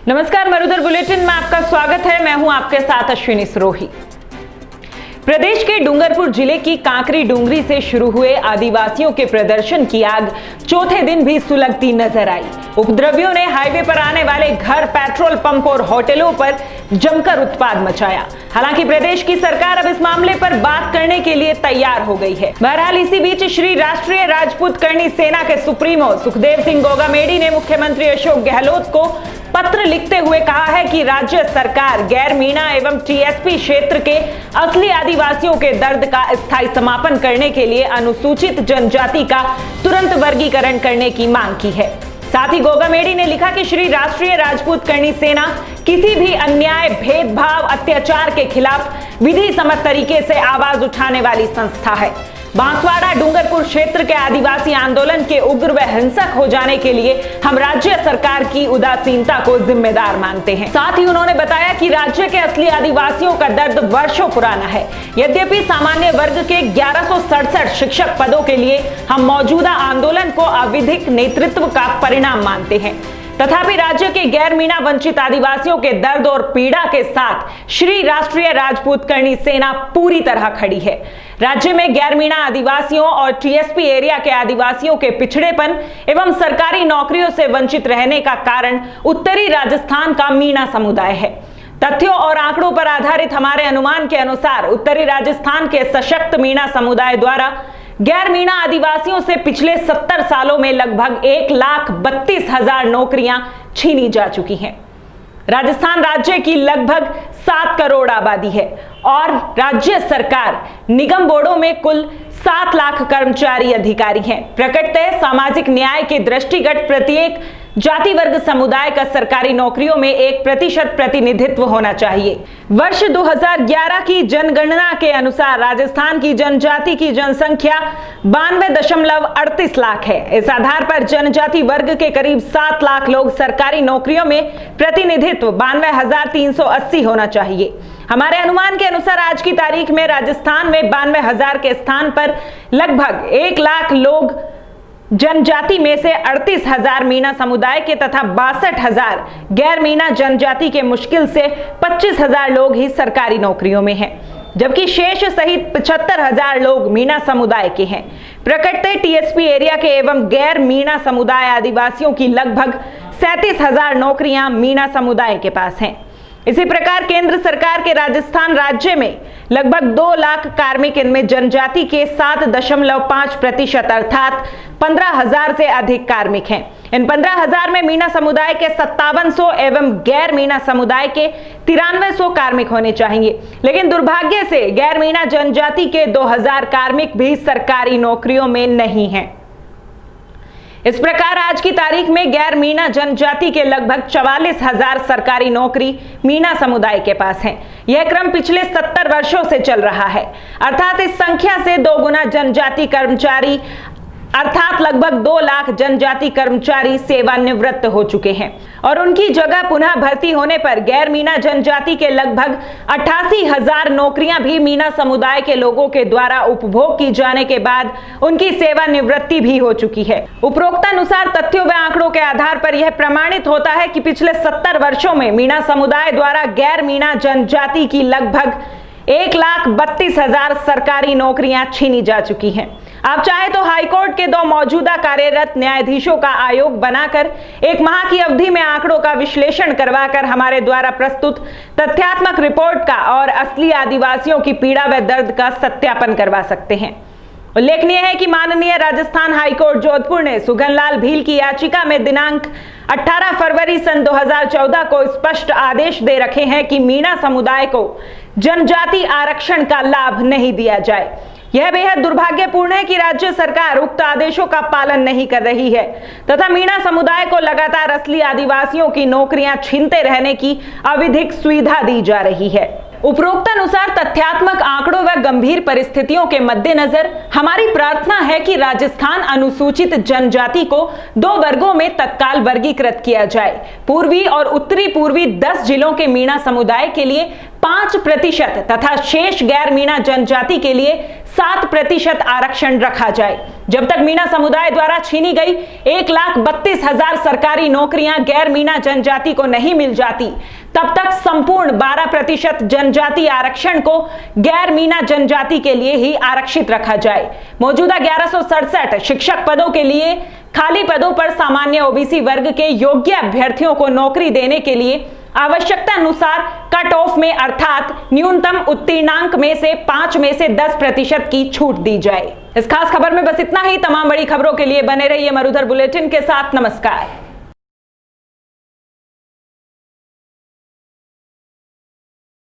नमस्कार, मरुधर बुलेटिन में आपका स्वागत है। मैं हूं आपके साथ अश्विनी सरोही। प्रदेश के डूंगरपुर जिले की कांकरी डूंगरी से शुरू हुए आदिवासियों के प्रदर्शन की आग चौथे दिन भी सुलगती नजर आई। उपद्रवियों ने हाईवे पर आने वाले घर, पेट्रोल पंप और होटलों पर जमकर उत्पात मचाया। हालांकि प्रदेश की सरकार अब इस मामले पर बात करने के लिए तैयार हो गई है। बहरहाल इसी बीच श्री राष्ट्रीय राजपूत करणी सेना के सुप्रीमो सुखदेव सिंह गोगामेडी ने मुख्यमंत्री अशोक गहलोत को पत्र लिखते हुए कहा है कि राज्य सरकार गैर मीणा एवं टीएसपी क्षेत्र के असली आदिवासियों के दर्द का स्थायी समापन करने के लिए अनुसूचित जनजाति का तुरंत वर्गीकरण करने की मांग की है। साथ ही गोगामेडी ने लिखा कि श्री राष्ट्रीय राजपूत करणी सेना किसी भी अन्याय, भेदभाव, अत्याचार के खिलाफ विधि सम्मत तरीके से आवाज उठाने वाली संस्था है। बांसवाड़ा डूंगरपुर क्षेत्र के आदिवासी आंदोलन के उग्र व हिंसक हो जाने के लिए हम राज्य सरकार की उदासीनता को जिम्मेदार मानते हैं। साथ ही उन्होंने बताया कि राज्य के असली आदिवासियों का दर्द वर्षों पुराना है। यद्यपि सामान्य वर्ग के 1167 शिक्षक पदों के लिए हम मौजूदा आंदोलन को अविधिक नेतृत्व का परिणाम मानते हैं, तथापि राज्य के गैर मीणा वंचित आदिवासियों के दर्द और पीड़ा के साथ श्री राष्ट्रीय राजपूत करणी सेना पूरी तरह खड़ी है। राज्य में गैर मीणा आदिवासियों और टीएसपी एरिया के आदिवासियों के पिछड़ेपन एवं सरकारी नौकरियों से वंचित रहने का कारण उत्तरी राजस्थान का मीणा समुदाय है। तथ्यों और आंकड़ों पर आधारित हमारे अनुमान के अनुसार उत्तरी राजस्थान के सशक्त मीणा समुदाय द्वारा गैर मीणा आदिवासियों से पिछले 70 सालों में लगभग 1,32,000 नौकरियां छीनी जा चुकी हैं। राजस्थान राज्य की लगभग 7 करोड़ आबादी है और राज्य सरकार निगम बोर्डों में कुल 7 लाख कर्मचारी अधिकारी हैं। प्रकटतः सामाजिक न्याय के दृष्टिगत प्रत्येक जाति वर्ग समुदाय का सरकारी नौकरियों में 1% प्रतिनिधित्व होना चाहिए। वर्ष 2011 की जनगणना के अनुसार राजस्थान की जनजाति की जनसंख्या 92.38 लाख है। इस आधार पर जनजाति वर्ग के करीब 7 लाख लोग सरकारी नौकरियों में प्रतिनिधित्व 92,380 होना चाहिए। हमारे अनुमान के अनुसार आज की तारीख में राजस्थान में 92,000 के स्थान पर लगभग 1 लाख लोग जनजाति में से 38,000 मीणा समुदाय के तथा 62,000 गैर मीणा जनजाति के मुश्किल से 25,000 लोग ही सरकारी नौकरियों में हैं, जबकि शेष सहित 75,000 लोग मीणा समुदाय के हैं। प्रकटतः टीएसपी एरिया के एवं गैर मीणा समुदाय आदिवासियों की लगभग 37,000 नौकरियां मीणा समुदाय के पास हैं। इसी प्रकार केंद्र सरकार के राजस्थान राज्य में लगभग 2 लाख कार्मिक, इनमें जनजाति के 7.5% अर्थात 15,000 से अधिक कार्मिक हैं। इन 15,000 में मीणा समुदाय के 5700 एवं गैर मीणा समुदाय के 9300 कार्मिक होने चाहिए, लेकिन दुर्भाग्य से गैर मीणा जनजाति के 2000 कार्मिक भी सरकारी नौकरियों में नहीं हैं। इस प्रकार आज की तारीख में गैर मीणा जनजाति के लगभग 44,000 सरकारी नौकरी मीणा समुदाय के पास हैं। यह क्रम पिछले 70 वर्षों से चल रहा है, अर्थात इस संख्या से 2 गुना जनजाति कर्मचारी अर्थात लगभग 2 लाख जनजाति कर्मचारी सेवानिवृत्त हो चुके हैं और उनकी जगह पुनः भर्ती होने पर गैर मीणा जनजाति के लगभग 88,000 नौकरियां भी मीणा समुदाय के लोगों के द्वारा उपभोग की जाने के बाद उनकी सेवानिवृत्ति भी हो चुकी है। उपरोक्तानुसार तथ्यों व आंकड़ों के आधार पर यह प्रमाणित होता है कि पिछले 70 वर्षों में मीणा समुदाय द्वारा गैर मीणा जनजाति की लगभग 1,32,000 सरकारी नौकरियां छीनी जा चुकी हैं। आप चाहे तो हाईकोर्ट के 2 मौजूदा कार्यरत न्यायाधीशों का आयोग बनाकर 1 माह की अवधि में आंकड़ों का विश्लेषण करवाकर हमारे द्वारा प्रस्तुत तथ्यात्मक रिपोर्ट का और असली आदिवासियों की पीड़ा व दर्द का सत्यापन करवा सकते हैं। उल्लेखनीय है कि माननीय राजस्थान हाईकोर्ट जोधपुर ने सुगनलाल भील की याचिका में दिनांक 18 फरवरी सन 2014 को स्पष्ट आदेश दे रखे हैं कि मीणा समुदाय को जनजाति आरक्षण का लाभ नहीं दिया जाए। यह बेहद दुर्भाग्यपूर्ण है कि राज्य सरकार उक्त आदेशों का पालन नहीं कर रही है तथा मीणा समुदाय को लगातार असली आदिवासियों की नौकरियां छीनते रहने की अविधिक सुविधा दी जा रही है। उपरोक्तानुसार तथ्यात्मक आंकड़ों व गंभीर परिस्थितियों के मद्देनजर हमारी प्रार्थना है कि राजस्थान अनुसूचित जनजाति को 2 वर्गों में तत्काल वर्गीकृत किया जाए। पूर्वी और उत्तरी पूर्वी 10 जिलों के मीणा समुदाय के लिए 5% तथा शेष गैर मीणा जनजाति के लिए 7% आरक्षण रखा जाए। जब तक मीणा समुदाय द्वारा छीनी गई 1,32,000 सरकारी नौकरियां गैर मीणा जनजाति को नहीं मिल जाती, तब तक संपूर्ण 12% जनजाति आरक्षण को गैर मीणा जनजाति के लिए ही आरक्षित रखा जाए। मौजूदा 1167 शिक्षक पदों के लिए खाली पदों पर सामान्य ओबीसी वर्ग के योग्य अभ्यर्थियों को नौकरी देने के लिए आवश्यकता अनुसार कट ऑफ में अर्थात न्यूनतम उत्तीर्णांक में से 5 में से 10% की छूट दी जाए। इस खास खबर में बस इतना ही। तमाम बड़ी खबरों के लिए बने रहिए मरुधर बुलेटिन के साथ। नमस्कार।